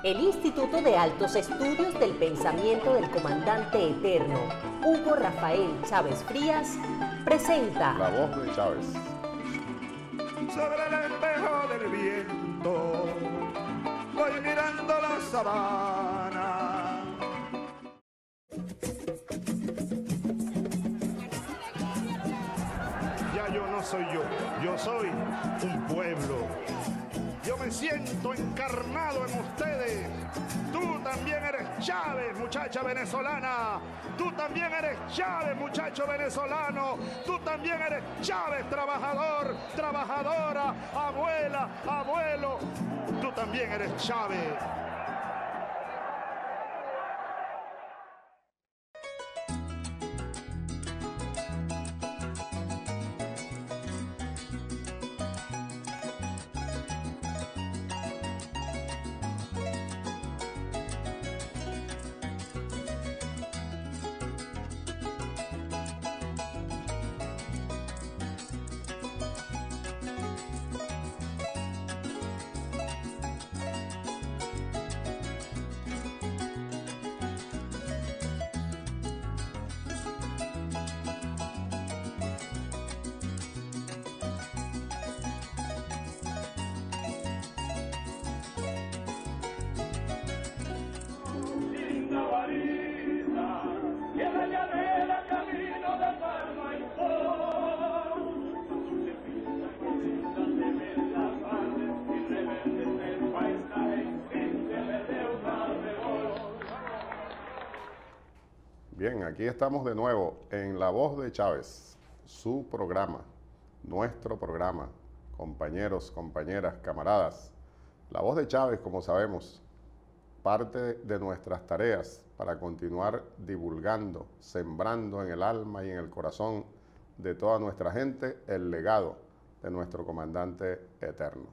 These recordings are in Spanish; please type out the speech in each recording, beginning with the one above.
El Instituto de Altos Estudios del Pensamiento del Comandante Eterno, Hugo Rafael Chávez Frías, presenta La voz de Chávez. Sobre el espejo del viento voy mirando la sabana. Ya yo no soy yo soy un pueblo. Yo me siento encarnado en ustedes. Tú también eres Chávez, muchacha venezolana. Tú también eres Chávez, muchacho venezolano. Tú también eres Chávez, trabajador, trabajadora, abuela, abuelo. Tú también eres Chávez. Bien, aquí estamos de nuevo en La Voz de Chávez, su programa, nuestro programa, compañeros, compañeras, camaradas. La Voz de Chávez, como sabemos, parte de nuestras tareas para continuar divulgando, sembrando en el alma y en el corazón de toda nuestra gente el legado de nuestro comandante eterno.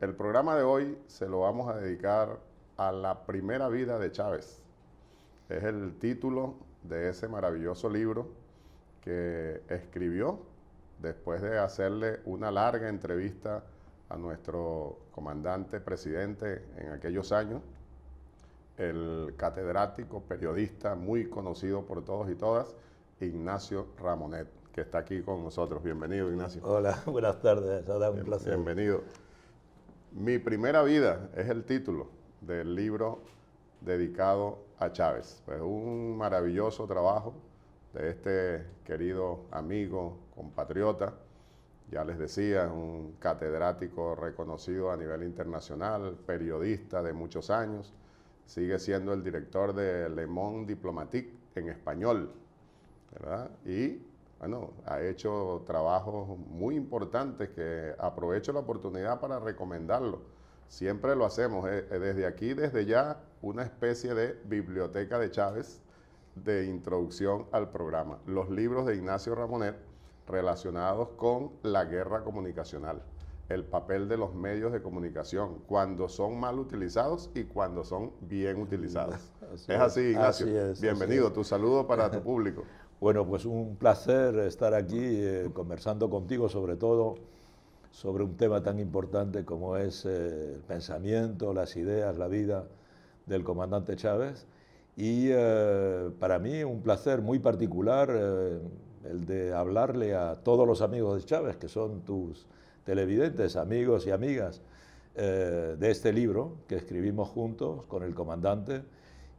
El programa de hoy se lo vamos a dedicar a la primera vida de Chávez. Es el título de ese maravilloso libro que escribió después de hacerle una larga entrevista a nuestro comandante presidente en aquellos años, el catedrático, periodista muy conocido por todos y todas, Ignacio Ramonet, que está aquí con nosotros. Bienvenido, Ignacio. Hola, buenas tardes, un placer. Bienvenido. Mi primera vida es el título del libro dedicado a Chávez. Pues un maravilloso trabajo de este querido amigo, compatriota, ya les decía, un catedrático reconocido a nivel internacional, periodista de muchos años, sigue siendo el director de Le Monde Diplomatique en español, ¿verdad? Y bueno, ha hecho trabajos muy importantes que aprovecho la oportunidad para recomendarlo. Siempre lo hacemos, desde aquí, desde ya, una especie de biblioteca de Chávez de introducción al programa. Los libros de Ignacio Ramonet relacionados con la guerra comunicacional, el papel de los medios de comunicación, cuando son mal utilizados y cuando son bien utilizados. Es así, Ignacio. Así es, bienvenido, así es. Tu saludo para tu público. Bueno, pues un placer estar aquí conversando contigo, sobre todo sobre un tema tan importante como es el pensamiento, las ideas, la vida del comandante Chávez. Y para mí un placer muy particular el de hablarle a todos los amigos de Chávez, que son tus televidentes, amigos y amigas, de este libro que escribimos juntos con el comandante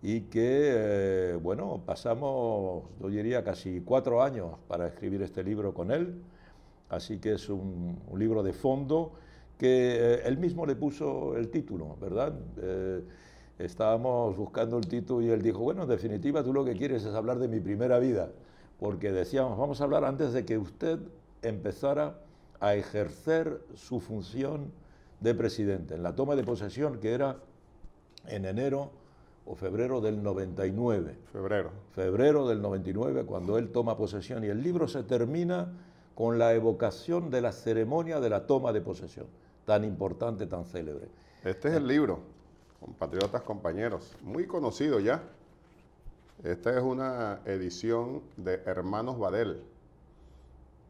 y que, bueno, pasamos, yo diría, casi 4 años para escribir este libro con él. Así que es un libro de fondo que él mismo le puso el título, ¿verdad? Estábamos buscando el título y él dijo, bueno, en definitiva tú lo que quieres es hablar de mi primera vida, porque decíamos, vamos a hablar antes de que usted empezara a ejercer su función de presidente, en la toma de posesión que era en enero o febrero del 99. Febrero del 99, cuando él toma posesión, y el libro se termina con la evocación de la ceremonia de la toma de posesión, tan importante, tan célebre. Este es el libro, compatriotas, compañeros, muy conocido ya. Esta es una edición de Hermanos Badel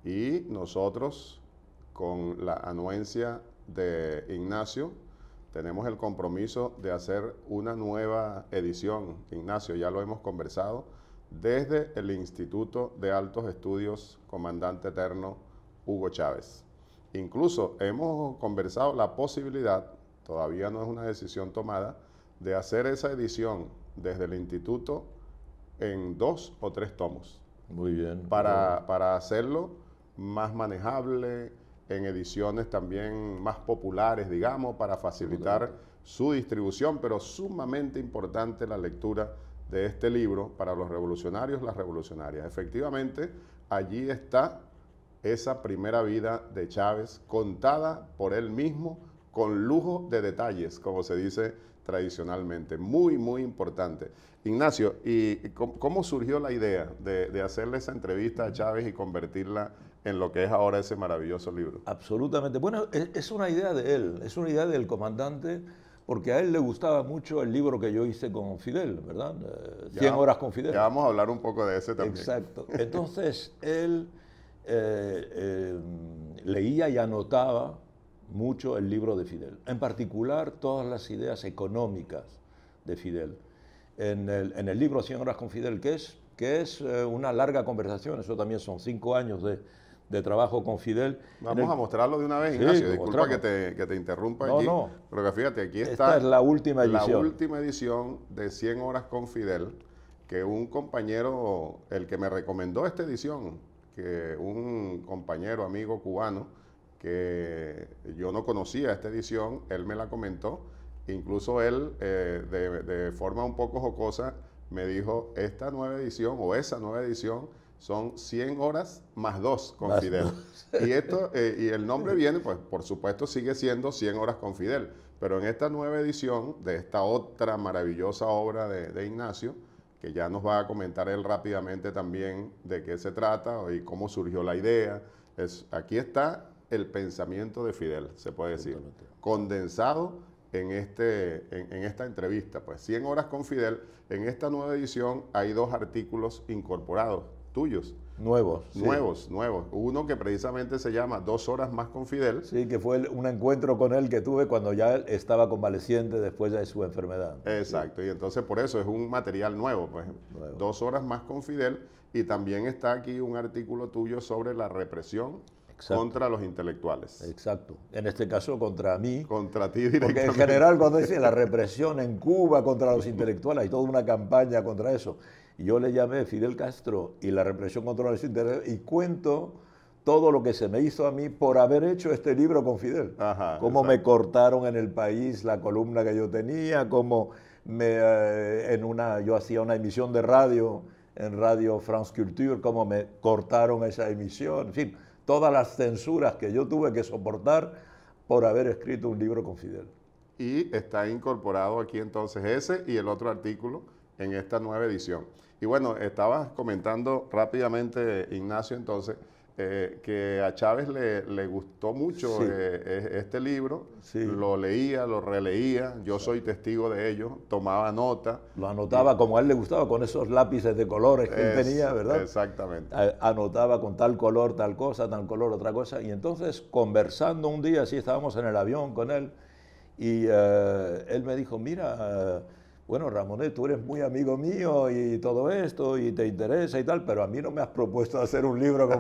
y nosotros, con la anuencia de Ignacio, tenemos el compromiso de hacer una nueva edición, Ignacio, ya lo hemos conversado, desde el Instituto de Altos Estudios Comandante Eterno Hugo Chávez. Incluso hemos conversado la posibilidad, todavía no es una decisión tomada, de hacer esa edición desde el instituto en 2 o 3 tomos. Muy bien. Para hacerlo más manejable, en ediciones también más populares, digamos, para facilitar su distribución, pero sumamente importante la lectura de este libro para los revolucionarios, las revolucionarias. Efectivamente, allí está esa primera vida de Chávez, contada por él mismo, con lujo de detalles, como se dice tradicionalmente. Muy, muy importante. Ignacio, ¿y cómo surgió la idea de hacerle esa entrevista a Chávez y convertirla en lo que es ahora ese maravilloso libro? Absolutamente. Bueno, es una idea de él, es una idea del comandante, porque a él le gustaba mucho el libro que yo hice con Fidel, ¿verdad? 100 horas con Fidel. Ya vamos a hablar un poco de ese también. Exacto. Entonces, él leía y anotaba mucho el libro de Fidel, en particular todas las ideas económicas de Fidel. En el libro 100 horas con Fidel, que es una larga conversación, eso también son 5 años de trabajo con Fidel. Vamos a mostrarlo de una vez, Ignacio. Disculpa que te interrumpa allí, pero que fíjate, aquí está. Esta es la última edición. La última edición de 100 horas con Fidel, que un compañero, el que me recomendó esta edición, que un compañero, amigo cubano, que yo no conocía esta edición, él me la comentó. Incluso él, de forma un poco jocosa, me dijo, esta nueva edición, o esa nueva edición, son 100 horas más 2 con Fidel. Y y el nombre viene, pues por supuesto sigue siendo 100 horas con Fidel, pero en esta nueva edición de esta otra maravillosa obra de Ignacio, que ya nos va a comentar él rápidamente también de qué se trata y cómo surgió la idea. Aquí está el pensamiento de Fidel, se puede decir, condensado en esta entrevista. Pues 100 horas con Fidel. En esta nueva edición hay 2 artículos incorporados, tuyos. Nuevos. Nuevos. Uno que precisamente se llama 2 horas más con Fidel. Sí, que fue un encuentro con él que tuve cuando ya él estaba convaleciente después de su enfermedad. Exacto, y entonces por eso es un material nuevo, pues. 2 horas más con Fidel. Y también está aquí un artículo tuyo sobre la represión contra los intelectuales. Exacto. En este caso contra mí. Contra ti directamente. Porque en general cuando dice la represión en Cuba contra los intelectuales, hay toda una campaña contra eso. Y yo le llamé Fidel Castro y la represión contra los intelectuales y cuento todo lo que se me hizo a mí por haber hecho este libro con Fidel. Ajá, cómo me cortaron en El País la columna que yo tenía, cómo yo hacía una emisión de radio en Radio France Culture, cómo me cortaron esa emisión, en fin, todas las censuras que yo tuve que soportar por haber escrito un libro con Fidel. Y está incorporado aquí entonces ese y el otro artículo en esta nueva edición. Y bueno, estabas comentando rápidamente, Ignacio, entonces, que a Chávez le gustó mucho este libro, lo leía, lo releía, yo soy testigo de ello, tomaba nota. Lo anotaba como a él le gustaba, con esos lápices de colores que él tenía, ¿verdad? Exactamente. Anotaba con tal color, tal cosa, tal color, otra cosa, y entonces conversando un día, así estábamos en el avión con él, y él me dijo, mira, bueno, Ramonet, tú eres muy amigo mío y todo esto, y te interesa y tal, pero a mí no me has propuesto hacer un libro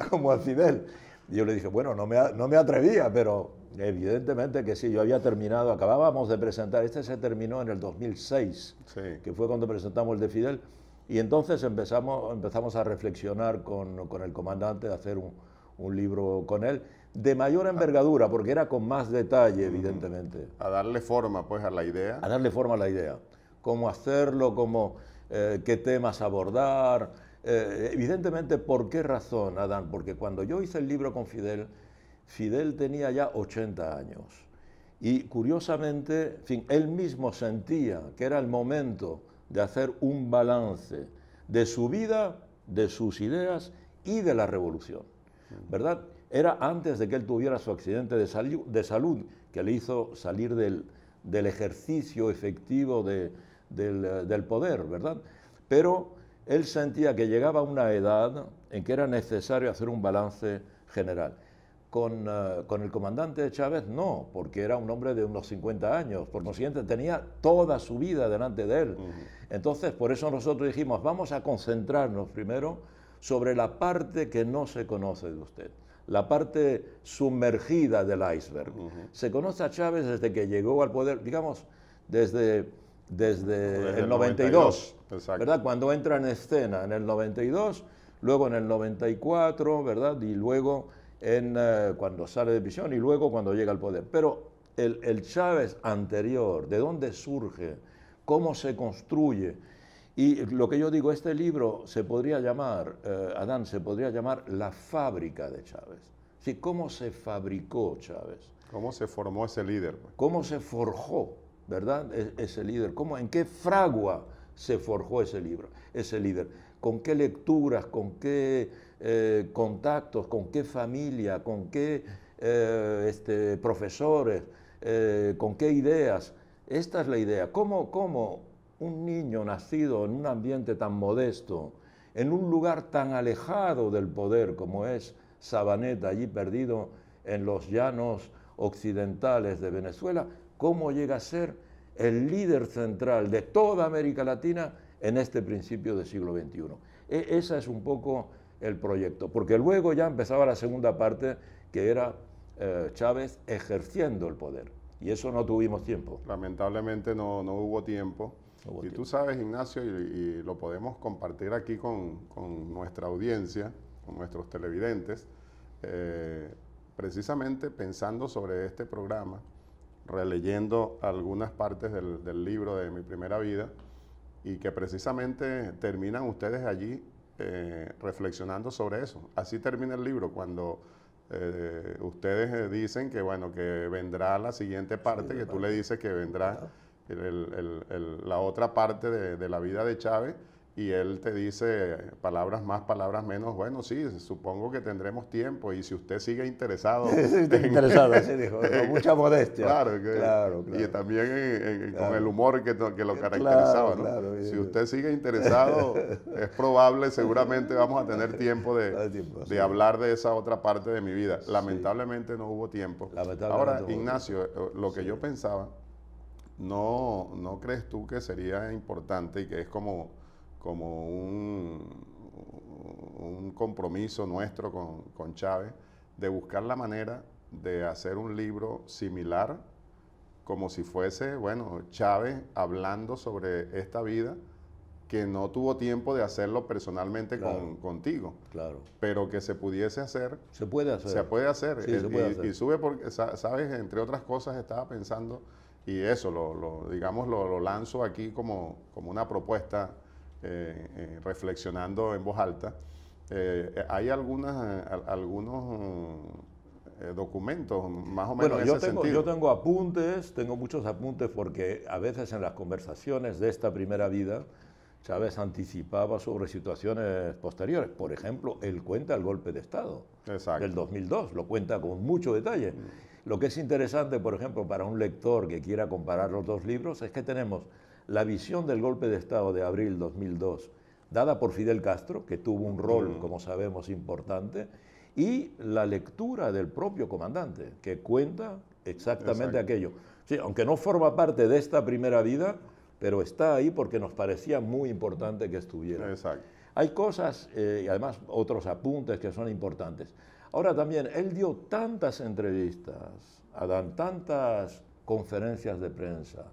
como a Fidel. Y yo le dije, bueno, no me atrevía, pero evidentemente que sí, yo había terminado, acabábamos de presentar, este se terminó en el 2006, que fue cuando presentamos el de Fidel, y entonces empezamos a reflexionar con el comandante de hacer un libro con él, de mayor envergadura, porque era con más detalle, evidentemente. A darle forma, pues, a la idea. A darle forma a la idea. Cómo hacerlo, qué temas abordar. Evidentemente, ¿por qué razón, Adán? Porque cuando yo hice el libro con Fidel, Fidel tenía ya 80 años. Y curiosamente, en fin, él mismo sentía que era el momento de hacer un balance de su vida, de sus ideas y de la revolución, ¿verdad? Era antes de que él tuviera su accidente de salud que le hizo salir del ejercicio efectivo del poder, ¿verdad? Pero él sentía que llegaba a una edad en que era necesario hacer un balance general. con el comandante Chávez no, porque era un hombre de unos 50 años, por consiguiente tenía toda su vida delante de él. Entonces, por eso nosotros dijimos, vamos a concentrarnos primero sobre la parte que no se conoce de usted, la parte sumergida del iceberg. Se conoce a Chávez desde que llegó al poder, digamos, desde el 92, ¿verdad? Cuando entra en escena en el 92, luego en el 94, ¿verdad? Y luego cuando sale de prisión y luego cuando llega al poder. Pero el Chávez anterior, ¿de dónde surge? ¿Cómo se construye? Y lo que yo digo, este libro se podría llamar, Adán, se podría llamar La fábrica de Chávez. Sí, ¿cómo se fabricó Chávez? ¿Cómo se formó ese líder? ¿Cómo se forjó, verdad, ese líder? ¿En qué fragua se forjó ese líder? ¿Con qué lecturas, con qué contactos, con qué familia, con qué profesores, con qué ideas? Esta es la idea. ¿Cómo un niño nacido en un ambiente tan modesto, en un lugar tan alejado del poder como es Sabaneta, allí perdido en los llanos occidentales de Venezuela, cómo llega a ser el líder central de toda América Latina en este principio del siglo XXI? Ese es un poco el proyecto, porque luego ya empezaba la segunda parte, que era Chávez ejerciendo el poder, y eso no tuvimos tiempo. Lamentablemente no hubo tiempo. Y tú sabes, Ignacio, y lo podemos compartir aquí con nuestra audiencia, con nuestros televidentes, precisamente pensando sobre este programa, releyendo algunas partes del libro de Mi Primera Vida, y que precisamente terminan ustedes allí reflexionando sobre eso. Así termina el libro, cuando ustedes dicen que, bueno, que vendrá la siguiente parte, que tú le dices que vendrá la otra parte de la vida de Chávez, y él te dice palabras más, palabras menos. Bueno, sí, supongo que tendremos tiempo, y si usted sigue interesado... interesado, así dijo, con mucha modestia. Claro. Y también con el humor que lo caracterizaba, ¿no? Si usted sigue interesado, es probable, seguramente vamos a tener tiempo de hablar de esa otra parte de mi vida. Lamentablemente no hubo tiempo. Ahora, Ignacio, lo que yo pensaba, ¿no crees tú que sería importante, y que es como un compromiso nuestro con Chávez, de buscar la manera de hacer un libro similar, como si fuese, bueno, Chávez hablando sobre esta vida, que no tuvo tiempo de hacerlo personalmente contigo, pero que se pudiese hacer? Se puede hacer. Se puede hacer. Sí, se puede hacer. Y sube porque, ¿sabes? Entre otras cosas estaba pensando, y eso lo lanzo aquí como una propuesta, reflexionando en voz alta. Hay algunos documentos más o menos en ese sentido. Yo tengo apuntes, tengo muchos apuntes, porque a veces en las conversaciones de esta primera vida Chávez anticipaba sobre situaciones posteriores. Por ejemplo, él cuenta el golpe de Estado del 2002, lo cuenta con mucho detalle. Lo que es interesante, por ejemplo, para un lector que quiera comparar los dos libros, es que tenemos la visión del golpe de Estado de abril 2002, dada por Fidel Castro, que tuvo un rol, como sabemos, importante, y la lectura del propio comandante, que cuenta exactamente aquello. Sí, aunque no forma parte de esta primera vida, pero está ahí porque nos parecía muy importante que estuviera. Hay cosas, y además otros apuntes que son importantes. Ahora también, él dio tantas entrevistas, Adán, tantas conferencias de prensa,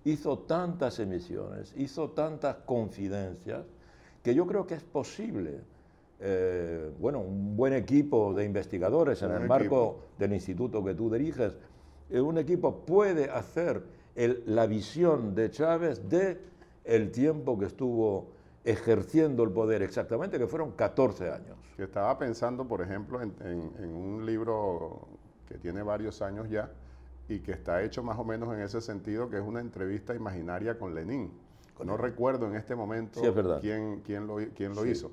hizo tantas emisiones, hizo tantas confidencias, que yo creo que es posible, un buen equipo de investigadores en el marco del instituto que tú diriges, un equipo puede hacer la visión de Chávez de el tiempo que estuvo ejerciendo el poder exactamente, que fueron 14 años. Que estaba pensando, por ejemplo, en un libro que tiene varios años ya, y que está hecho más o menos en ese sentido, que es una entrevista imaginaria con Lenin. No recuerdo en este momento quién lo hizo,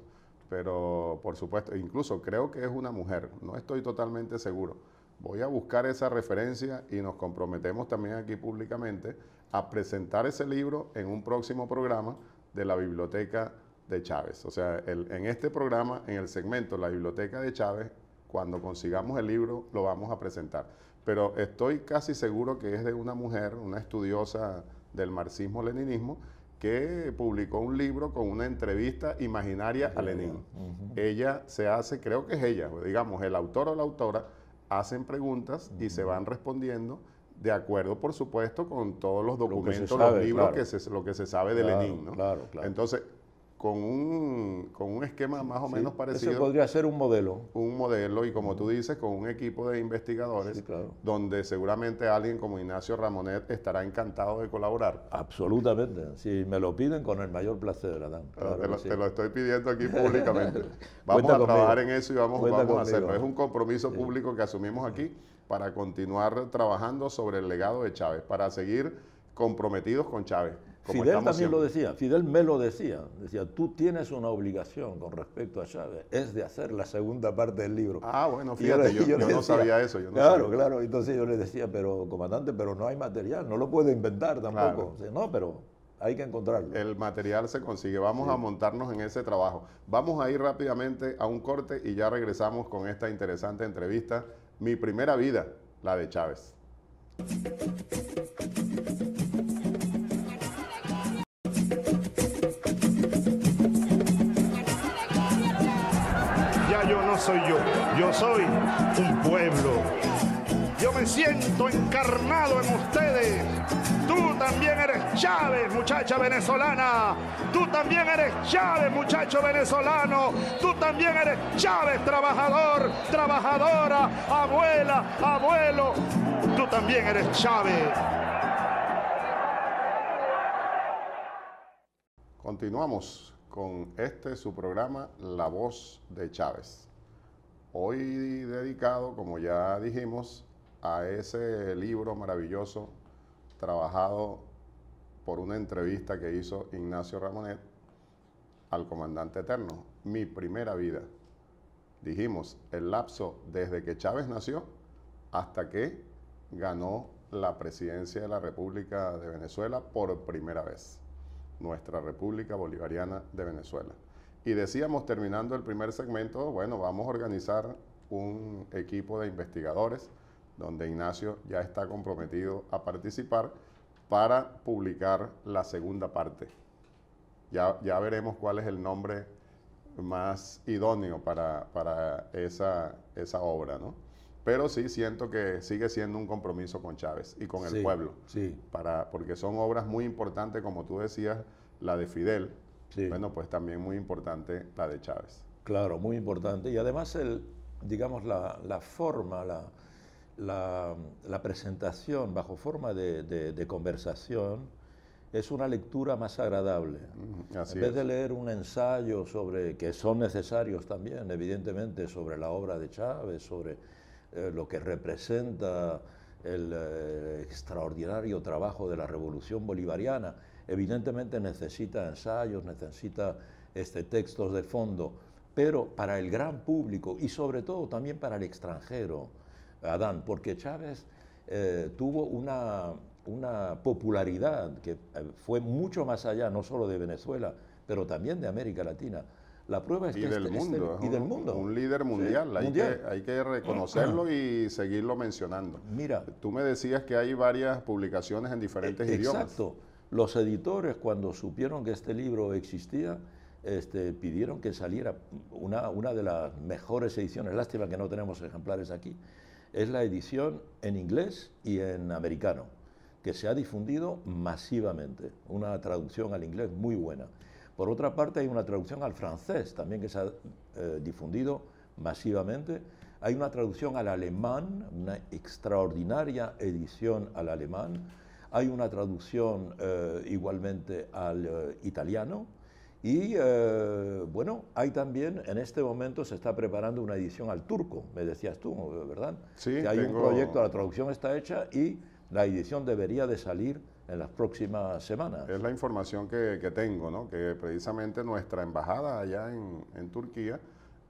pero por supuesto, incluso creo que es una mujer, no estoy totalmente seguro. Voy a buscar esa referencia, y nos comprometemos también aquí públicamente a presentar ese libro en un próximo programa de la Biblioteca de Chávez. O sea, en este programa, en el segmento La Biblioteca de Chávez, cuando consigamos el libro lo vamos a presentar. Pero estoy casi seguro que es de una mujer, una estudiosa del marxismo-leninismo, que publicó un libro con una entrevista imaginaria a Lenin. Ella se hace, creo que es ella, digamos, el autor o la autora hacen preguntas y se van respondiendo de acuerdo, por supuesto, con todos los documentos, sabe, los libros, claro. lo que se sabe de Lenin, ¿no? Claro. Entonces, con un esquema más o menos parecido. Ese podría ser un modelo. Un modelo, y como tú dices, con un equipo de investigadores, Sí, claro. donde seguramente alguien como Ignacio Ramonet estará encantado de colaborar. Absolutamente. Si me lo piden, con el mayor placer, Adán. Claro Te lo estoy pidiendo aquí públicamente. Vamos Cuenta a trabajar conmigo. en eso y vamos Cuenta a hacerlo. conmigo. Es un compromiso público que asumimos aquí para continuar trabajando sobre el legado de Chávez, para seguir comprometidos con Chávez. como Fidel estamos también siempre. lo decía, Fidel me lo decía, tú tienes una obligación con respecto a Chávez, es de hacer la segunda parte del libro. Ah, bueno, Y yo fíjate, le yo no decía, sabía eso. Yo no claro, sabía. claro, entonces yo le decía, pero comandante, pero no hay material, no lo puedo inventar tampoco. Claro. No, pero hay que encontrarlo. El material se consigue. Vamos a montarnos en ese trabajo. Vamos a ir rápidamente a un corte y ya regresamos con esta interesante entrevista. Mi primera vida, la de Chávez. Ya yo no soy yo soy un pueblo. Yo me siento encarnado en ustedes. Tú también eres Chávez, muchacha venezolana. Tú también eres Chávez, muchacho venezolano. Tú también eres Chávez, trabajador, trabajadora, abuela, abuelo. Tú también eres Chávez. Continuamos con su programa, La Voz de Chávez. Hoy dedicado, como ya dijimos, a ese libro maravilloso trabajado por una entrevista que hizo Ignacio Ramonet al comandante eterno, Mi primera vida. Dijimos, el lapso desde que Chávez nació hasta que ganó la presidencia de la República de Venezuela por primera vez, nuestra República Bolivariana de Venezuela. Y decíamos, terminando el primer segmento, bueno, vamos a organizar un equipo de investigadores donde Ignacio ya está comprometido a participar para publicar la segunda parte. Ya veremos cuál es el nombre más idóneo para esa obra, ¿no? Pero sí siento que sigue siendo un compromiso con Chávez y con el pueblo, Sí. porque son obras muy importantes, como tú decías, la de Fidel, Sí. bueno, pues también muy importante la de Chávez. Claro, muy importante. Y además, digamos, la forma, la presentación bajo forma de conversación es una lectura más agradable. Así En vez es. de leer un ensayo sobre, que son necesarios también, evidentemente, sobre la obra de Chávez, sobre lo que representa el extraordinario trabajo de la Revolución Bolivariana, evidentemente necesita ensayos, necesita textos de fondo, pero para el gran público y sobre todo también para el extranjero, Adán, porque Chávez tuvo una popularidad que fue mucho más allá, no solo de Venezuela, pero también de América Latina. La prueba es Y que del mundo, y del mundo. un líder mundial, Sí, hay, mundial. hay que reconocerlo y seguirlo mencionando. Mira, Tú me decías que hay varias publicaciones en diferentes idiomas. exacto. Los editores, cuando supieron que este libro existía, pidieron que saliera una de las mejores ediciones. Lástima que no tenemos ejemplares aquí. Es la edición en inglés y en americano, que se ha difundido masivamente. Una traducción al inglés muy buena. Por otra parte, hay una traducción al francés también que se ha difundido masivamente. Hay una traducción al alemán, una extraordinaria edición al alemán. Hay una traducción igualmente al italiano. Y bueno, hay también, en este momento se está preparando una edición al turco, me decías tú, ¿verdad? Sí, que hay un tengo- proyecto, la traducción está hecha y la edición debería de salir en las próximas semanas. Es la información que tengo, ¿no? Que precisamente nuestra embajada allá en Turquía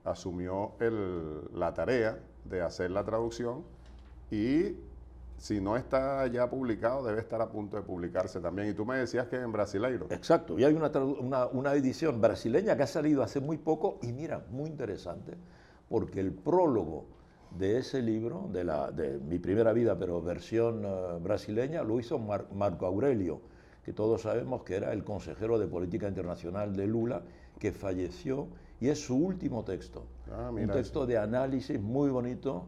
asumió la tarea de hacer la traducción y si no está ya publicado, debe estar a punto de publicarse también. Y tú me decías que en brasileiro. Exacto, y hay una edición brasileña que ha salido hace muy poco y mira, muy interesante, porque el prólogo de ese libro, de Mi primera vida, pero versión brasileña, lo hizo Marco Aurelio, que todos sabemos que era el consejero de política internacional de Lula, que falleció, y es su último texto. Un texto de análisis muy bonito,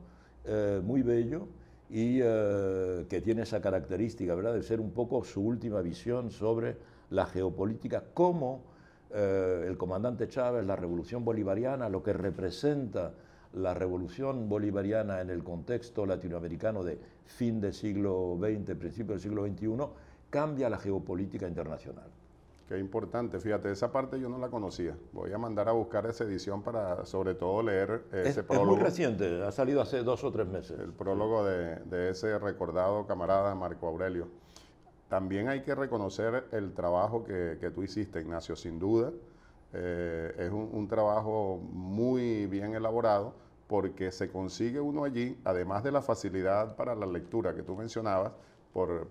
muy bello, y que tiene esa característica, ¿verdad?, de ser un poco su última visión sobre la geopolítica, cómo el comandante Chávez, la revolución bolivariana, lo que representa la revolución bolivariana en el contexto latinoamericano de fin del siglo XX, principio del siglo XXI, cambia la geopolítica internacional. Qué importante, fíjate, esa parte yo no la conocía. Voy a mandar a buscar esa edición para, sobre todo, leer ese prólogo. Es muy reciente, ha salido hace 2 o 3 meses. El prólogo de ese recordado camarada Marco Aurelio. También hay que reconocer el trabajo que tú hiciste, Ignacio, sin duda. Es un trabajo muy bien elaborado, porque se consigue uno allí, además de la facilidad para la lectura que tú mencionabas,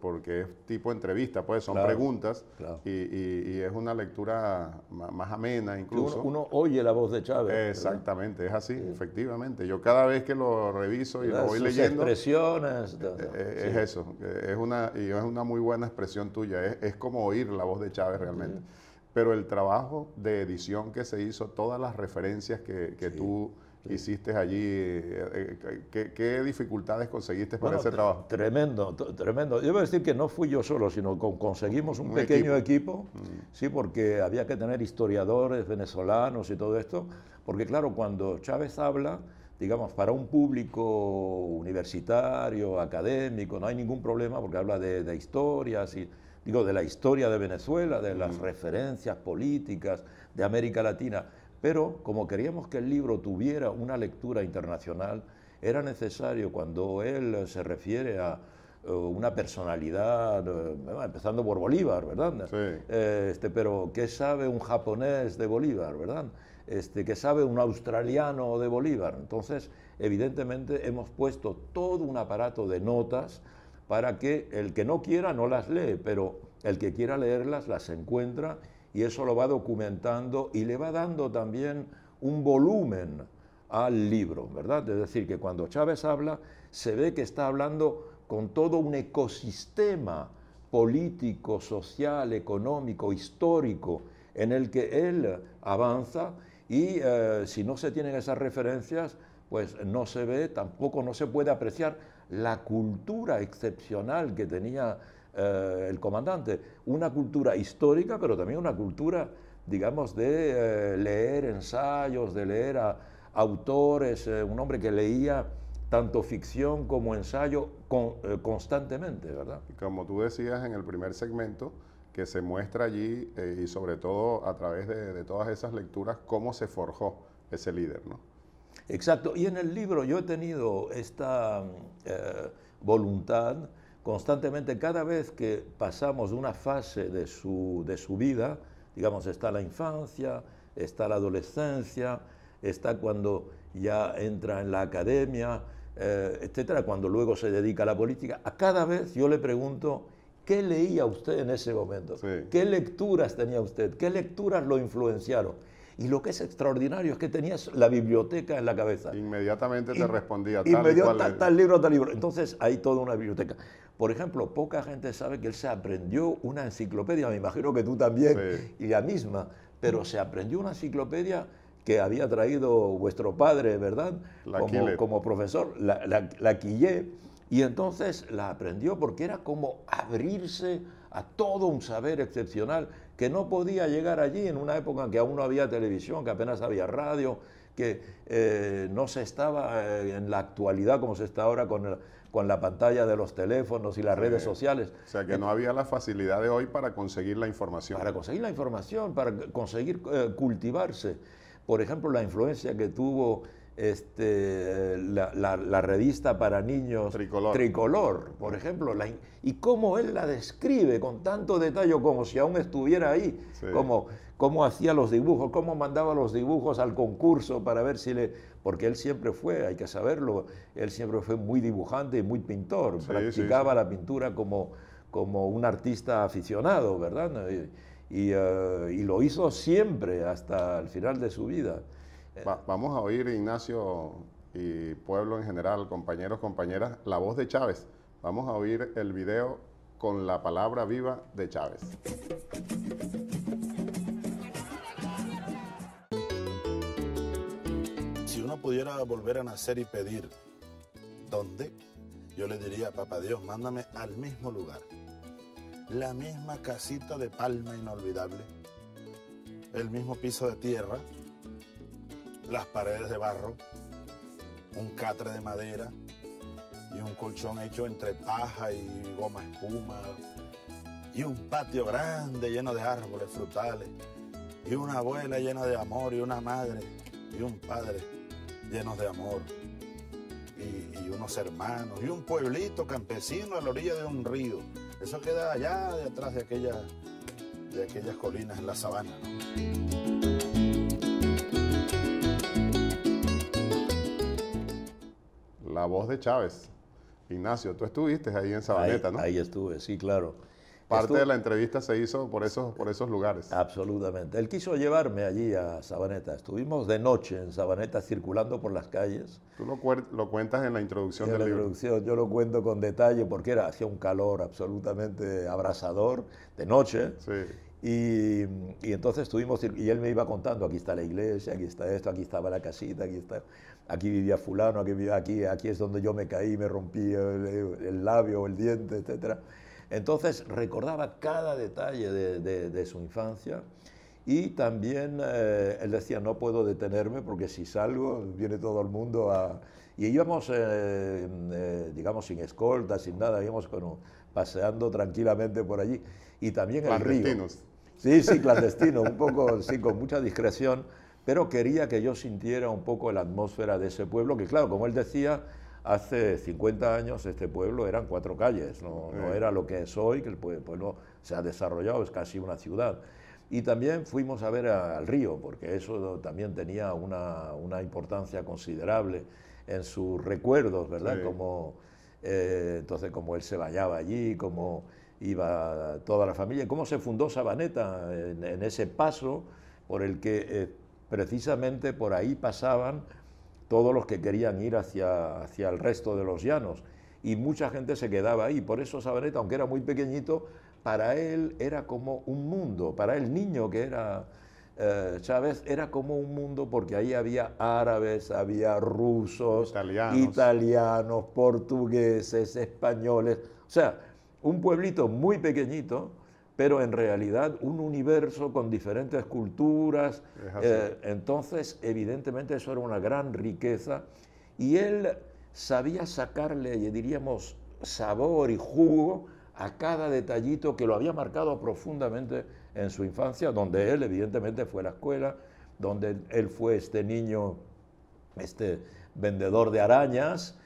porque es tipo entrevista, pues son preguntas, y es una lectura más amena incluso. Uno oye la voz de Chávez. Exactamente, ¿verdad? Es así, efectivamente. Yo cada vez que lo reviso y lo voy leyendo... expresiones... es eso, es una muy buena expresión tuya, es como oír la voz de Chávez realmente. Pero el trabajo de edición que se hizo, todas las referencias que tú... hiciste allí, ¿qué dificultades conseguiste para ese trabajo? Tremendo, tremendo. Yo voy a decir que no fui yo solo, sino que conseguimos un pequeño equipo, sí, porque había que tener historiadores venezolanos y todo esto, porque claro, cuando Chávez habla, digamos, para un público universitario, académico, no hay ningún problema, porque habla de historias, y digo, de la historia de Venezuela, de las referencias políticas de América Latina. Pero como queríamos que el libro tuviera una lectura internacional, era necesario, cuando él se refiere a una personalidad, empezando por Bolívar, ¿verdad? Sí. Pero ¿qué sabe un japonés de Bolívar, verdad? ¿Qué sabe un australiano de Bolívar? Entonces, evidentemente, hemos puesto todo un aparato de notas para que el que no quiera no las lee, pero el que quiera leerlas las encuentra, y eso lo va documentando y le va dando también un volumen al libro, ¿verdad? Es decir, que cuando Chávez habla, se ve que está hablando con todo un ecosistema político, social, económico, histórico, en el que él avanza, y si no se tienen esas referencias, pues no se ve, tampoco no se puede apreciar la cultura excepcional que tenía el comandante, una cultura histórica, pero también una cultura, digamos, de leer ensayos, de leer a autores, un hombre que leía tanto ficción como ensayo constantemente, ¿verdad? Como tú decías en el primer segmento, que se muestra allí, y sobre todo a través de todas esas lecturas, cómo se forjó ese líder, ¿no? Exacto, y en el libro yo he tenido esta voluntad constantemente, cada vez que pasamos una fase de su vida, digamos, está la infancia, está la adolescencia, está cuando ya entra en la academia, etcétera, cuando luego se dedica a la política, a cada vez yo le pregunto, ¿qué leía usted en ese momento? Sí. ¿Qué lecturas tenía usted? ¿Qué lecturas lo influenciaron? Y lo que es extraordinario es que tenías la biblioteca en la cabeza. Inmediatamente te respondía tal libro, tal libro. Entonces hay toda una biblioteca. Por ejemplo, poca gente sabe que él se aprendió una enciclopedia, me imagino que tú también, sí, y la misma, pero se aprendió una enciclopedia que había traído vuestro padre, ¿verdad? Como profesor, la Quillé, y entonces la aprendió porque era como abrirse a todo un saber excepcional que no podía llegar allí en una época en que aún no había televisión, que apenas había radio, que no se estaba en la actualidad como se está ahora con la pantalla de los teléfonos y las redes sociales. O sea, que no había la facilidad de hoy para conseguir la información. Para conseguir la información, para conseguir cultivarse. Por ejemplo, la influencia que tuvo la revista para niños Tricolor, por ejemplo, y cómo él la describe con tanto detalle, como si aún estuviera ahí, sí, cómo hacía los dibujos, cómo mandaba los dibujos al concurso para ver si porque él siempre fue, hay que saberlo, él siempre fue muy dibujante y muy pintor, sí, practicaba la pintura como un artista aficionado, ¿verdad? Y lo hizo siempre hasta el final de su vida. Vamos a oír, Ignacio y pueblo en general, compañeros, compañeras, la voz de Chávez. Vamos a oír el video con la palabra viva de Chávez. Si uno pudiera volver a nacer y pedir ¿dónde? Yo le diría, papá Dios, mándame al mismo lugar. La misma casita de palma inolvidable, el mismo piso de tierra, las paredes de barro, un catre de madera y un colchón hecho entre paja y goma espuma, y un patio grande lleno de árboles frutales, y una abuela llena de amor, y una madre y un padre llenos de amor, y unos hermanos, y un pueblito campesino a la orilla de un río. Eso queda allá detrás de aquellas colinas en la sabana, ¿no? La voz de Chávez. Ignacio, tú estuviste ahí en Sabaneta, ¿no? Ahí estuve, sí, claro. Parte de la entrevista se hizo por esos lugares. Absolutamente. Él quiso llevarme allí a Sabaneta. Estuvimos de noche en Sabaneta circulando por las calles. Tú lo cuentas en la introducción del libro. Yo lo cuento con detalle porque hacía un calor absolutamente abrasador de noche. Sí. Y entonces estuvimos, y él me iba contando, aquí está la iglesia, aquí está esto, aquí estaba la casita, aquí vivía fulano, aquí es donde yo me caí, me rompí el labio o el diente, etc. Entonces recordaba cada detalle de su infancia, y también él decía, no puedo detenerme porque si salgo viene todo el mundo a... Y íbamos, digamos, sin escolta, sin nada, íbamos paseando tranquilamente por allí. Y también el río. Sí, clandestino, un poco, sí, con mucha discreción, pero quería que yo sintiera un poco la atmósfera de ese pueblo, que claro, como él decía, hace 50 años este pueblo eran 4 calles, no era lo que es hoy, que el pueblo se ha desarrollado, es casi una ciudad. Y también fuimos a ver al río, porque eso también tenía una importancia considerable en sus recuerdos, ¿verdad? Sí. Entonces, como él se bañaba allí, como iba toda la familia, cómo se fundó Sabaneta en ese paso por el que precisamente por ahí pasaban todos los que querían ir hacia el resto de los llanos, y mucha gente se quedaba ahí. Por eso Sabaneta, aunque era muy pequeñito, para él era como un mundo, para el niño que era Chávez, era como un mundo, porque ahí había árabes, había rusos, italianos, portugueses, españoles, o sea, un pueblito muy pequeñito, pero en realidad un universo con diferentes culturas. Entonces, evidentemente, eso era una gran riqueza, y él sabía sacarle, diríamos, sabor y jugo a cada detallito que lo había marcado profundamente en su infancia, donde él evidentemente fue a la escuela, donde él fue este niño, vendedor de arañas,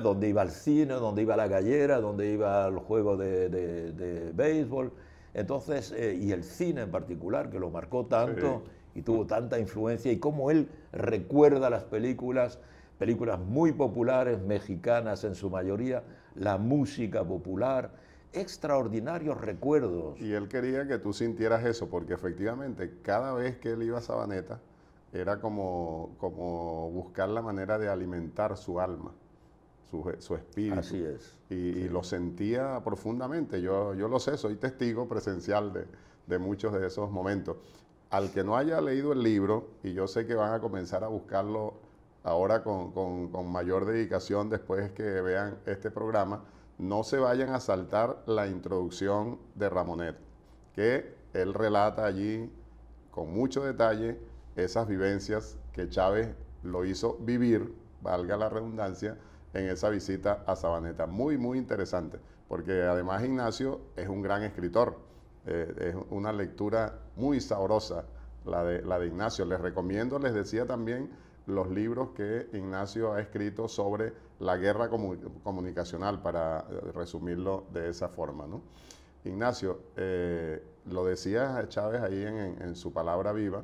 donde iba al cine, donde iba a la gallera, donde iba al juego de béisbol. Entonces, y el cine en particular, que lo marcó tanto, sí, y tuvo tanta influencia, y cómo él recuerda las películas muy populares, mexicanas en su mayoría, la música popular, extraordinarios recuerdos. Y él quería que tú sintieras eso, porque efectivamente cada vez que él iba a Sabaneta era como buscar la manera de alimentar su alma, su espíritu. Así es. Y lo sentía profundamente. Yo lo sé, soy testigo presencial de muchos de esos momentos. Al que no haya leído el libro, y yo sé que van a comenzar a buscarlo ahora con mayor dedicación después que vean este programa, no se vayan a saltar la introducción de Ramonet, que él relata allí con mucho detalle esas vivencias que Chávez lo hizo vivir, valga la redundancia, en esa visita a Sabaneta. Muy, muy interesante, porque además Ignacio es un gran escritor. Es una lectura muy sabrosa la de Ignacio. Les recomiendo, les decía también, los libros que Ignacio ha escrito sobre la guerra comunicacional, para resumirlo de esa forma, ¿no? Ignacio, lo decía Chávez ahí en su palabra viva,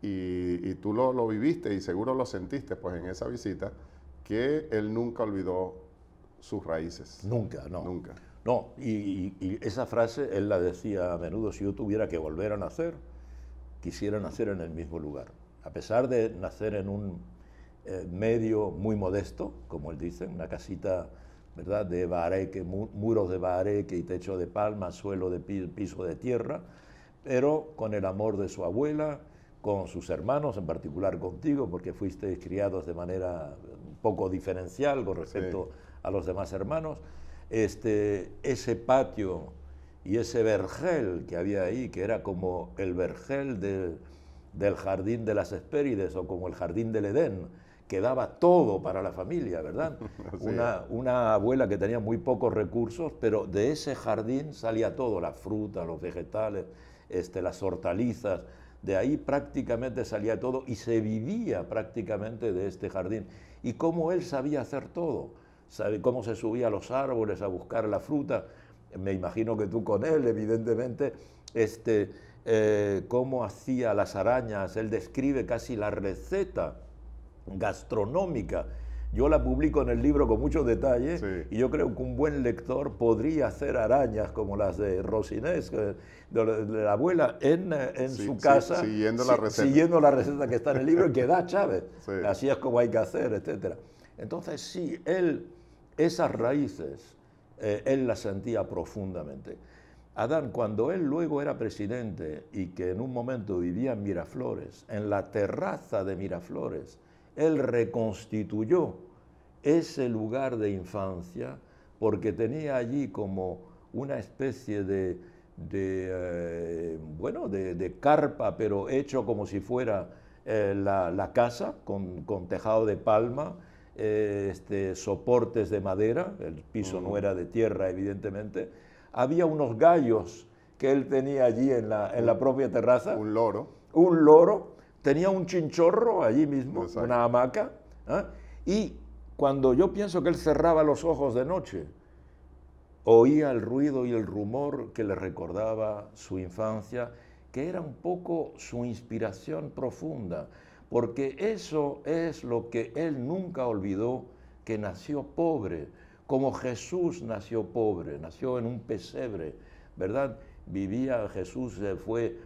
y tú lo viviste y seguro lo sentiste pues en esa visita, que él nunca olvidó sus raíces. Nunca, no. Nunca. No, y esa frase él la decía a menudo: si yo tuviera que volver a nacer, quisiera nacer en el mismo lugar. a pesar de nacer en un medio muy modesto, como él dice, una casita, ¿verdad?, de bareque, muros de bareque y techo de palma, suelo de piso de tierra, pero con el amor de su abuela, con sus hermanos, en particular contigo, porque fuiste criados de manera un poco diferencial con respecto a los demás hermanos. Ese patio y ese vergel que había ahí, que era como el vergel del jardín de las Hespérides o como el jardín del Edén, que daba todo para la familia, ¿verdad? Una abuela que tenía muy pocos recursos, pero de ese jardín salía todo, la fruta, los vegetales, las hortalizas, de ahí prácticamente salía todo y se vivía prácticamente de este jardín. Y cómo él sabía hacer todo, sabe cómo se subía a los árboles a buscar la fruta, me imagino que tú con él, evidentemente, cómo hacía las arañas, él describe casi la receta gastronómica. Yo la publico en el libro con muchos detalles y yo creo que un buen lector podría hacer arañas como las de Rosinés, de la abuela, en su casa, siguiendo la receta que está en el libro y que da Chávez. Así es como hay que hacer, etc. Entonces sí, esas raíces, él las sentía profundamente. Adán, cuando él luego era presidente y que en un momento vivía en Miraflores, en la terraza de Miraflores, él reconstituyó ese lugar de infancia porque tenía allí como una especie de carpa, pero hecho como si fuera la casa, con tejado de palma, soportes de madera, el piso no era de tierra, evidentemente. Había unos gallos que él tenía allí en la propia terraza. Un loro. Un loro. Tenía un chinchorro allí mismo, una hamaca. Y cuando yo pienso que él cerraba los ojos de noche, oía el ruido y el rumor que le recordaba su infancia, que era un poco su inspiración profunda, porque eso es lo que él nunca olvidó, que nació pobre, como Jesús nació pobre, nació en un pesebre, ¿verdad? Jesús fue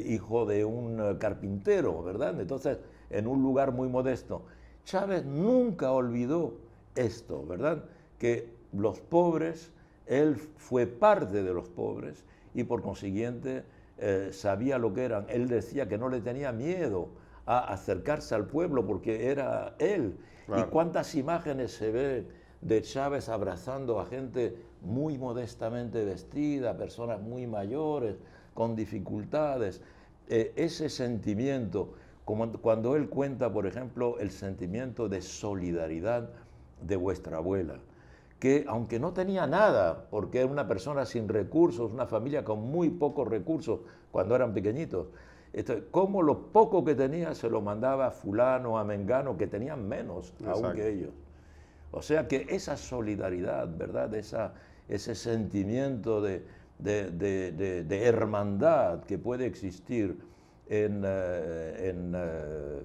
hijo de un carpintero, ¿verdad? Entonces, en un lugar muy modesto. Chávez nunca olvidó esto, ¿verdad? Que los pobres, él fue parte de los pobres y por consiguiente sabía lo que eran. Él decía que no le tenía miedo a acercarse al pueblo porque era él. Claro. Y cuántas imágenes se ve de Chávez abrazando a gente muy modestamente vestida, personas muy mayores, con dificultades. Ese sentimiento, como cuando él cuenta, por ejemplo, el sentimiento de solidaridad de vuestra abuela, que aunque no tenía nada, porque era una persona sin recursos, una familia con muy pocos recursos cuando eran pequeñitos, como lo poco que tenía se lo mandaba a fulano, a mengano, que tenían menos aún que ellos. O sea que esa solidaridad, ¿verdad? Ese sentimiento de hermandad que puede existir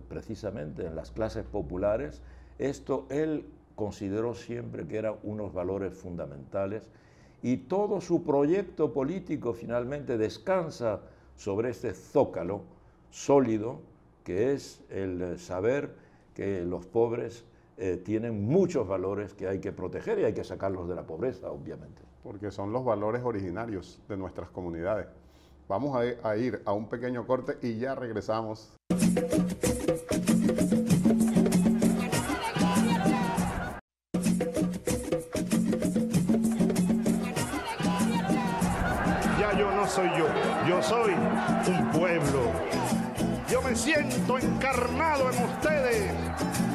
precisamente en las clases populares, esto él consideró siempre que eran unos valores fundamentales y todo su proyecto político finalmente descansa sobre este zócalo sólido que es el saber que los pobres tienen muchos valores que hay que proteger y hay que sacarlos de la pobreza, obviamente. Porque son los valores originarios de nuestras comunidades. Vamos a ir a un pequeño corte y ya regresamos. Ya yo no soy yo soy un pueblo. Yo me siento encarnado en ustedes.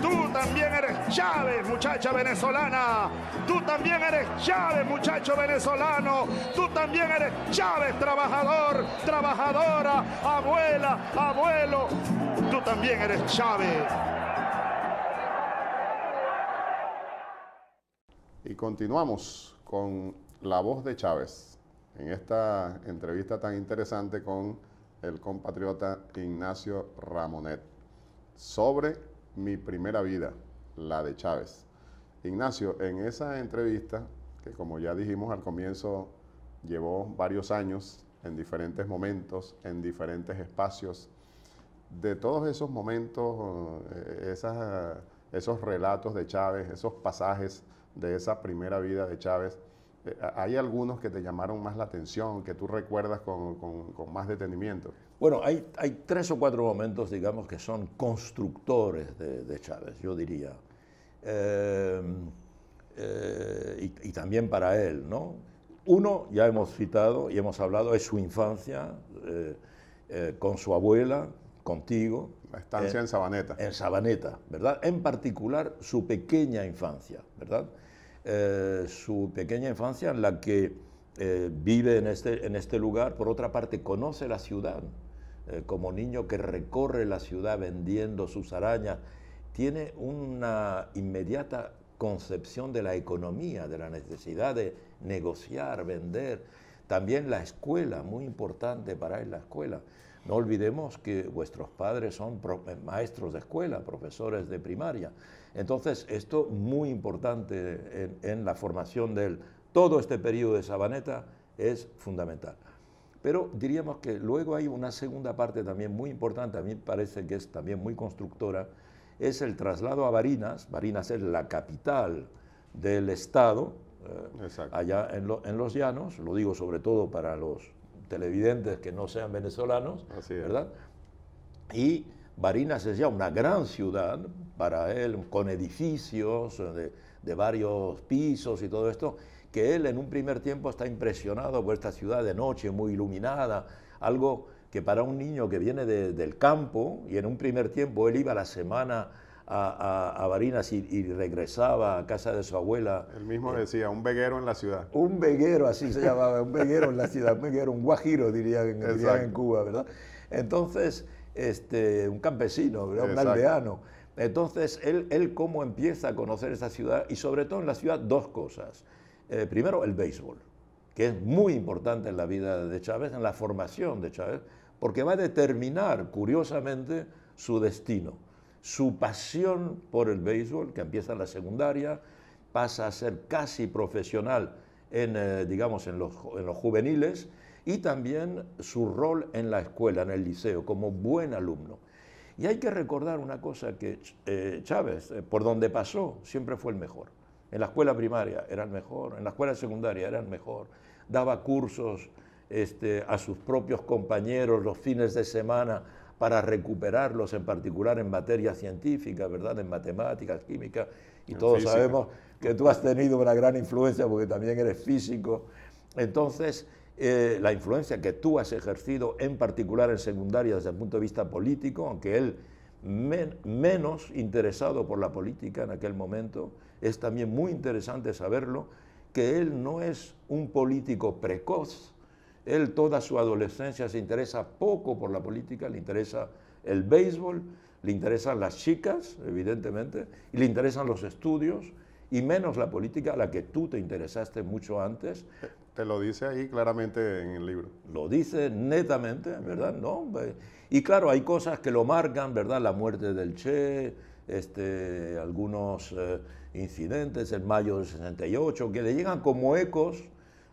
Tú también eres Chávez, muchacha venezolana. Tú también eres Chávez, muchacho venezolano. Tú también eres Chávez, trabajador, trabajadora, abuela, abuelo. Tú también eres Chávez. Y continuamos con la voz de Chávez en esta entrevista tan interesante con el compatriota Ignacio Ramonet sobre Mi primera vida, la de Chávez. Ignacio, en esa entrevista, que como ya dijimos al comienzo, llevó varios años en diferentes momentos, en diferentes espacios, de todos esos momentos, esos relatos de Chávez, esos pasajes de esa primera vida de Chávez, ¿hay algunos que te llamaron más la atención, que tú recuerdas con más detenimiento? Bueno, hay 3 o 4 momentos, digamos, que son constructores de Chávez, yo diría. Y también para él, ¿no? Uno, ya hemos citado y hemos hablado, es su infancia con su abuela, contigo. La estancia en Sabaneta. En Sabaneta, ¿verdad? En particular, su pequeña infancia, ¿verdad? Su pequeña infancia en la que vive en este lugar. Por otra parte, conoce la ciudad. Como niño que recorre la ciudad vendiendo sus arañas, tiene una inmediata concepción de la economía, de la necesidad de negociar, vender. También la escuela, muy importante para él la escuela. No olvidemos que vuestros padres son maestros de escuela, profesores de primaria. Entonces, esto muy importante en la formación de él. Todo este periodo de Sabaneta es fundamental. Pero diríamos que luego hay una segunda parte también muy importante, a mí me parece que es también muy constructora, es el traslado a Barinas. Barinas es la capital del Estado, allá en los llanos, lo digo sobre todo para los televidentes que no sean venezolanos, ¿verdad? Y Barinas es ya una gran ciudad para él, con edificios de varios pisos y todo esto, que él en un primer tiempo está impresionado por esta ciudad de noche, muy iluminada, algo que para un niño que viene del campo, y en un primer tiempo él iba a la semana a Barinas y regresaba a casa de su abuela. Él mismo decía, un veguero en la ciudad. Un veguero, así se llamaba, un veguero en la ciudad, un veguero, un guajiro dirían en Cuba, ¿verdad? Entonces, un campesino, ¿verdad? Un aldeano. Entonces, él cómo empieza a conocer esa ciudad, y sobre todo en la ciudad 2 cosas. Primero, el béisbol, que es muy importante en la vida de Chávez, en la formación de Chávez, porque va a determinar, curiosamente, su destino. Su pasión por el béisbol, que empieza en la secundaria, pasa a ser casi profesional digamos, en los juveniles, y también su rol en la escuela, en el liceo, como buen alumno. Y hay que recordar una cosa, que Chávez, por donde pasó, siempre fue el mejor. En la escuela primaria era el mejor, en la escuela secundaria era el mejor, daba cursos a sus propios compañeros los fines de semana para recuperarlos, en particular en materia científica, ¿verdad? En matemáticas, química, y todos sabemos que tú has tenido una gran influencia porque también eres físico. Entonces, la influencia que tú has ejercido, en particular en secundaria desde el punto de vista político, aunque él menos interesado por la política en aquel momento, es también muy interesante saberlo, que él no es un político precoz. Él toda su adolescencia se interesa poco por la política, le interesa el béisbol, le interesan las chicas, evidentemente, y le interesan los estudios, y menos la política, a la que tú te interesaste mucho antes. Te lo dice ahí claramente en el libro. Lo dice netamente, ¿verdad? ¿No? Y claro, hay cosas que lo marcan, ¿verdad? La muerte del Che, algunos incidentes en mayo del 68, que le llegan como ecos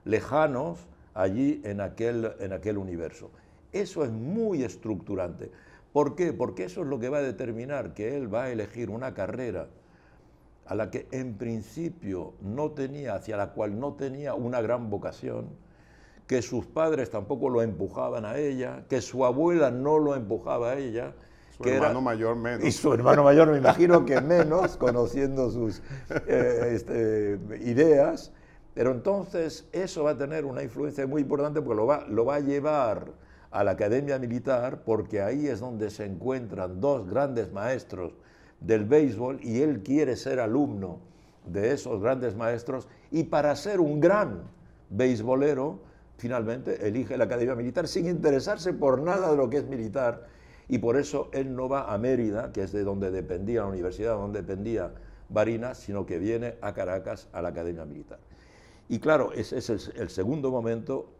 lejanos allí en aquel universo. Eso es muy estructurante. ¿Por qué? Porque eso es lo que va a determinar que él va a elegir una carrera a la que en principio no tenía, hacia la cual no tenía una gran vocación, que sus padres tampoco lo empujaban a ella, que su abuela no lo empujaba a ella. Su hermano mayor menos. Y su hermano mayor me imagino que menos, conociendo sus ideas. Pero entonces eso va a tener una influencia muy importante porque lo va a llevar a la Academia Militar, porque ahí es donde se encuentran 2 grandes maestros del béisbol, y él quiere ser alumno de esos grandes maestros, y para ser un gran beisbolero, finalmente elige la Academia Militar sin interesarse por nada de lo que es militar, y por eso él no va a Mérida, que es de donde dependía la universidad, donde dependía Barinas, sino que viene a Caracas a la Academia Militar. Y claro, ese es el segundo momento,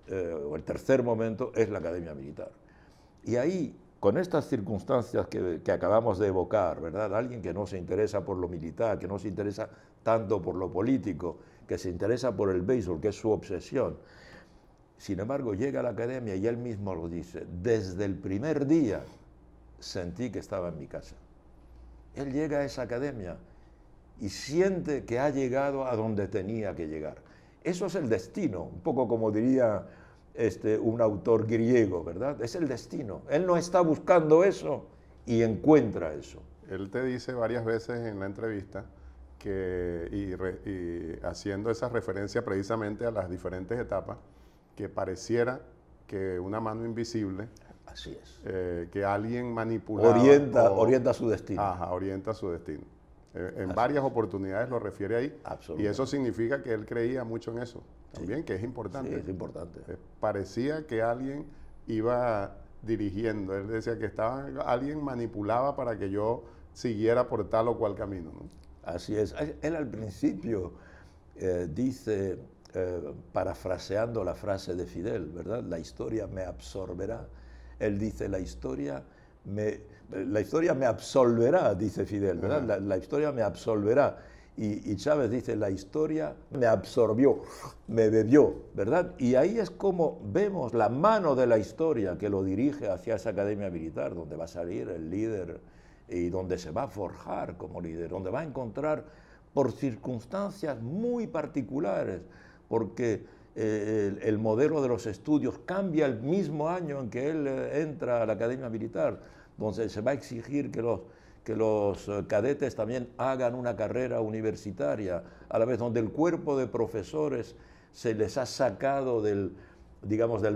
o el tercer momento, es la Academia Militar. Y ahí, con estas circunstancias que acabamos de evocar, ¿verdad? Alguien que no se interesa por lo militar, que no se interesa tanto por lo político, que se interesa por el béisbol, que es su obsesión. Sin embargo, llega a la academia y él mismo lo dice, desde el primer día sentí que estaba en mi casa. Él llega a esa academia y siente que ha llegado a donde tenía que llegar. Eso es el destino, un poco como diría un autor griego, ¿verdad? Es el destino. Él no está buscando eso y encuentra eso. Él te dice varias veces en la entrevista que, y haciendo esa referencia precisamente a las diferentes etapas, que pareciera que una mano invisible, así es, que alguien manipulaba, orienta su destino. Ajá, orienta su destino. En varias oportunidades lo refiere ahí. Y eso significa que él creía mucho en eso también, sí, que es importante. Sí, es importante. Parecía que alguien iba dirigiendo. Él decía que alguien manipulaba para que yo siguiera por tal o cual camino, ¿no? Así es. Él al principio dice, parafraseando la frase de Fidel, ¿verdad? La historia me absorberá. Él dice, la historia me absolverá, dice Fidel, ¿verdad? La historia me absolverá. Y Chávez dice, la historia me absorbió, me bebió, ¿verdad? Y ahí es como vemos la mano de la historia que lo dirige hacia esa academia militar, donde va a salir el líder y donde se va a forjar como líder, donde va a encontrar por circunstancias muy particulares, porque el modelo de los estudios cambia el mismo año en que él entra a la academia militar, donde se va a exigir que los cadetes también hagan una carrera universitaria, a la vez donde el cuerpo de profesores se les ha sacado del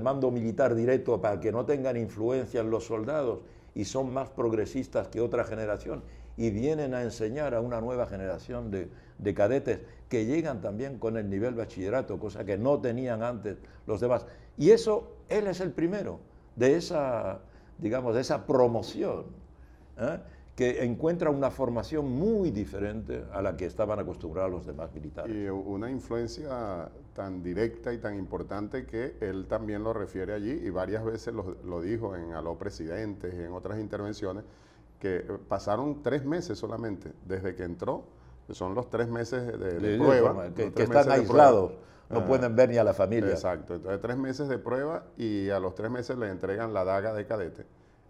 mando militar directo para que no tengan influencia en los soldados y son más progresistas que otra generación y vienen a enseñar a una nueva generación de cadetes que llegan también con el nivel bachillerato, cosa que no tenían antes los demás. Y eso, él es el primero de esa promoción, que encuentra una formación muy diferente a la que estaban acostumbrados los demás militares. Y una influencia tan directa y tan importante que él también lo refiere allí y varias veces lo dijo en Aló Presidentes y en otras intervenciones, que pasaron 3 meses solamente desde que entró, que son los 3 meses de prueba. Que están aislados, no pueden ver ni a la familia. Exacto, entonces 3 meses de prueba y a los 3 meses le entregan la daga de cadete.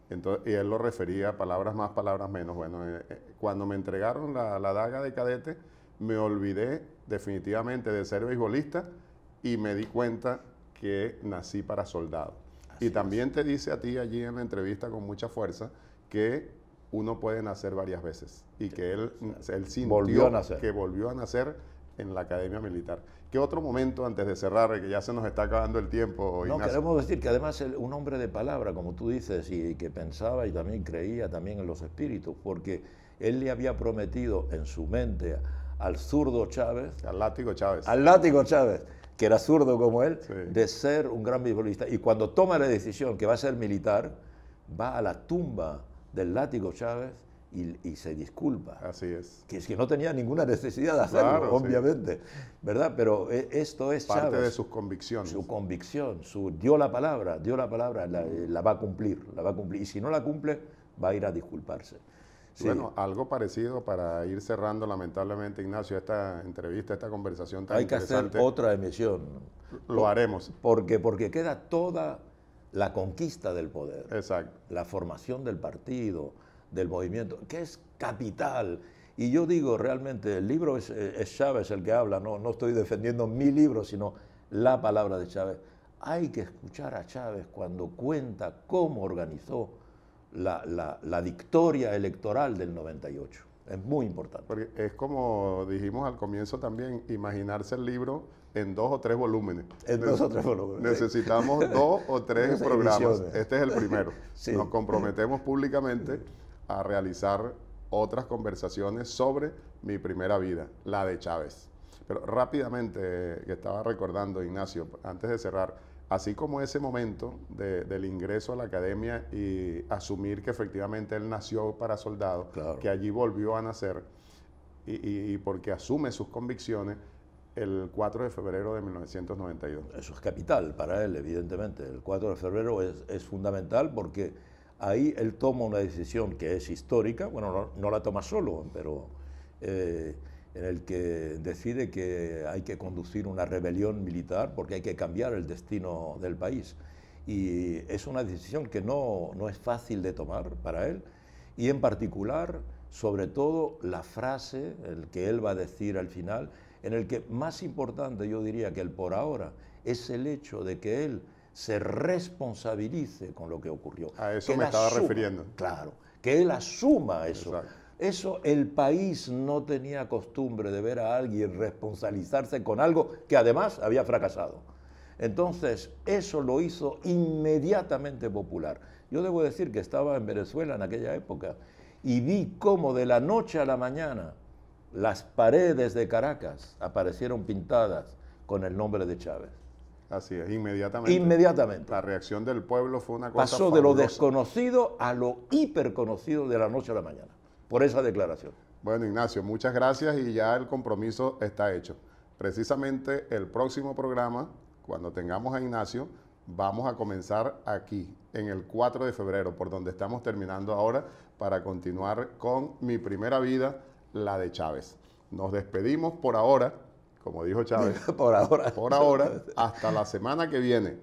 Entonces, y él lo refería, palabras más, palabras menos. Bueno, cuando me entregaron la daga de cadete, me olvidé definitivamente de ser beisbolista y me di cuenta que nací para soldado. Así y también te dice a ti allí en la entrevista con mucha fuerza que uno puede nacer varias veces y que él sintió que volvió a nacer en la Academia Militar. ¿Qué otro momento, antes de cerrar, que ya se nos está acabando el tiempo, Ignacio? No, queremos decir que además un hombre de palabra, como tú dices, y que pensaba y también creía también en los espíritus, porque él le había prometido en su mente al zurdo Chávez, al látigo Chávez, que era zurdo como él, sí, de ser un gran beisbolista. Y cuando toma la decisión que va a ser militar, va a la tumba del látigo Chávez y se disculpa. Así es. Que es que no tenía ninguna necesidad de hacerlo, claro, obviamente, sí, ¿verdad? Pero esto es parte Chávez, de sus convicciones. Su convicción, dio la palabra, la va a cumplir, y si no la cumple, va a ir a disculparse. Sí. Bueno, algo parecido para ir cerrando, lamentablemente, Ignacio, esta entrevista, esta conversación tan interesante. Hay que hacer otra emisión. Lo haremos. Porque queda toda la conquista del poder. Exacto. La formación del partido, del movimiento, que es capital. Y yo digo, realmente, el libro es Chávez el que habla, no estoy defendiendo mi libro, sino la palabra de Chávez. Hay que escuchar a Chávez cuando cuenta cómo organizó la victoria electoral del 98. Es muy importante. Porque es como dijimos al comienzo también, imaginarse el libro en 2 o 3 volúmenes. En 2 o 3 volúmenes. Necesitamos 2 o 3 programas. Ediciones. Este es el primero. Sí. Nos comprometemos públicamente a realizar otras conversaciones sobre mi primera vida, la de Chávez. Pero rápidamente, que estaba recordando, Ignacio, antes de cerrar, así como ese momento del ingreso a la academia y asumir que efectivamente él nació para soldado, claro, que allí volvió a nacer y porque asume sus convicciones el 4 de febrero de 1992. Eso es capital para él, evidentemente. El 4 de febrero es fundamental porque ahí él toma una decisión que es histórica, bueno, no la toma solo, pero en el que decide que hay que conducir una rebelión militar porque hay que cambiar el destino del país. y es una decisión que no es fácil de tomar para él, y en particular, sobre todo, la frase el que él va a decir al final, en el que más importante yo diría que el por ahora es el hecho de que él se responsabilice con lo que ocurrió. A eso que me él estaba asuma, refiriendo. Claro, que él asuma eso. Exacto. Eso, el país no tenía costumbre de ver a alguien responsabilizarse con algo que además había fracasado. Entonces, eso lo hizo inmediatamente popular. Yo debo decir que estaba en Venezuela en aquella época y vi cómo de la noche a la mañana las paredes de Caracas aparecieron pintadas con el nombre de Chávez. Así es, inmediatamente. Inmediatamente. La reacción del pueblo fue una cosa Pasó de lo fabulosa. desconocido a lo hiperconocido de la noche a la mañana, por esa declaración. Bueno, Ignacio, muchas gracias y ya el compromiso está hecho. Precisamente el próximo programa, cuando tengamos a Ignacio, vamos a comenzar aquí, en el 4 de febrero, por donde estamos terminando ahora, para continuar con Mi Primera Vida, la de Chávez. Nos despedimos por ahora, como dijo Chávez. Por ahora. Por ahora, hasta la semana que viene.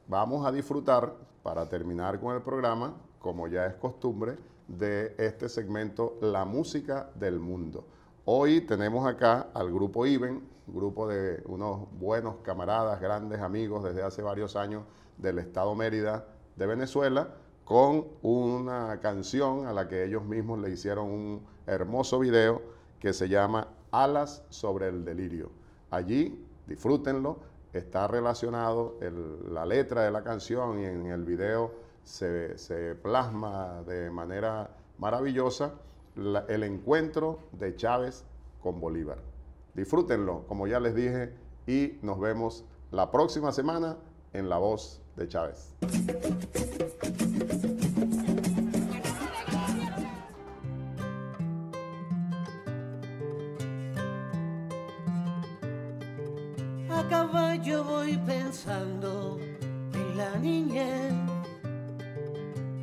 Vamos a disfrutar, para terminar con el programa, como ya es costumbre, de este segmento La Música del Mundo. Hoy tenemos acá al grupo IBEN, grupo de unos buenos camaradas, grandes amigos desde hace varios años del estado Mérida de Venezuela, con una canción a la que ellos mismos le hicieron un hermoso video que se llama Alas sobre el Delirio. Allí, disfrútenlo, está relacionado la letra de la canción y en el video se plasma de manera maravillosa el encuentro de Chávez con Bolívar. Disfrútenlo, como ya les dije, y nos vemos la próxima semana en La Voz de Chávez. A caballo voy pensando en la niñez,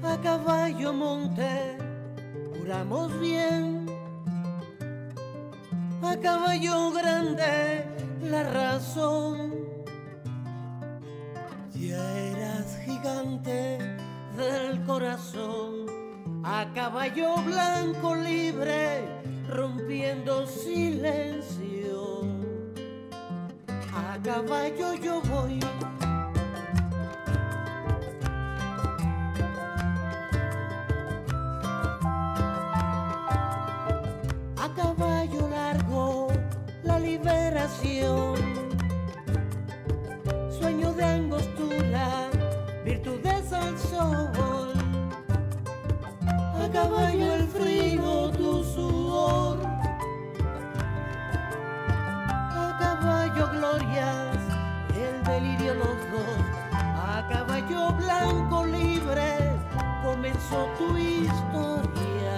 a caballo monté, juramos bien, a caballo grande la razón, ya eras gigante del corazón, a caballo blanco libre rompiendo silencio. A caballo yo voy, a caballo largo la liberación, sueño de angostura, virtudes al sol, a caballo el frío, tu sudor, glorias, el delirio los dos, a caballo blanco libre comenzó tu historia,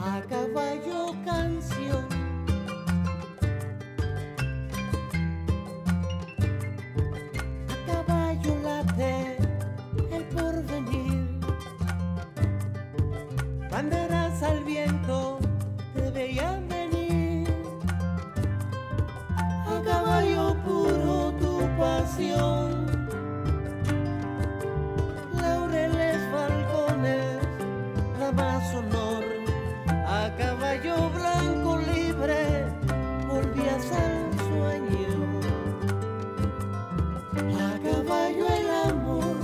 a caballo canción, a caballo late el porvenir, banderas al viento te veían venir, a caballo puro tu pasión, laureles, falcones, la más honor, a caballo blanco libre volvías al sueño, a caballo el amor.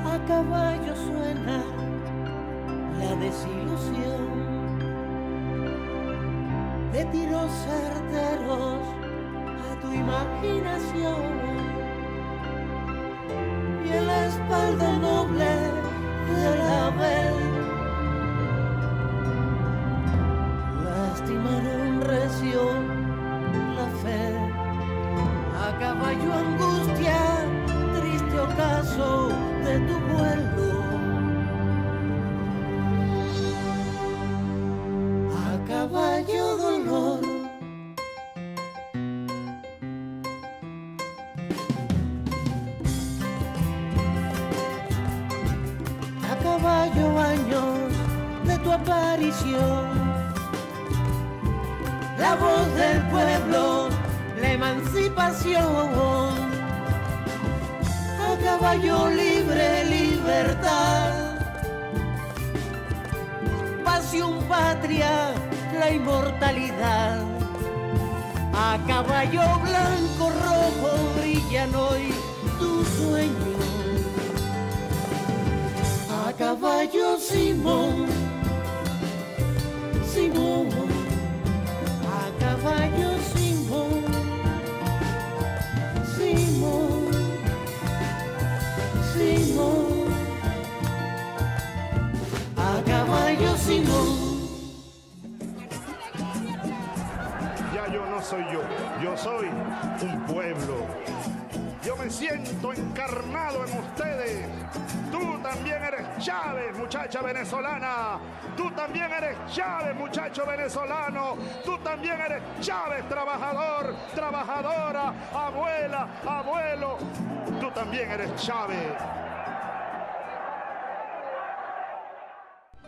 A a caballo suena la desilusión de tiros certeros a tu imaginación, y en la espalda noble del Abel lastimaron recio la fe. A caballo angustia, triste ocaso de tu vuelo. A caballo dolor. A caballo años de tu aparición. La voz del pueblo, la emancipación. A caballo libre, libertad. Pasión, patria, la inmortalidad. A caballo blanco, rojo, brillan hoy tus sueños. A caballo Simón, Simón. A caballo Simón, Simón, Simón. A caballo Simón. Ya yo no soy yo soy un pueblo. Yo me siento encarnado en ustedes. Tú también eres Chávez, muchacha venezolana. Tú también eres Chávez, muchacho venezolano. Tú también eres Chávez, trabajador, trabajadora, abuela, abuelo. Tú también eres Chávez.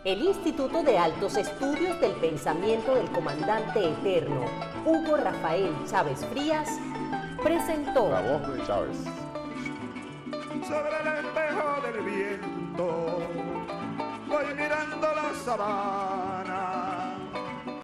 El Instituto de Altos Estudios del Pensamiento del Comandante Eterno, Hugo Rafael Chávez Frías, presentó La voz de Chávez. Sobre el espejo del viento voy mirando la sabana.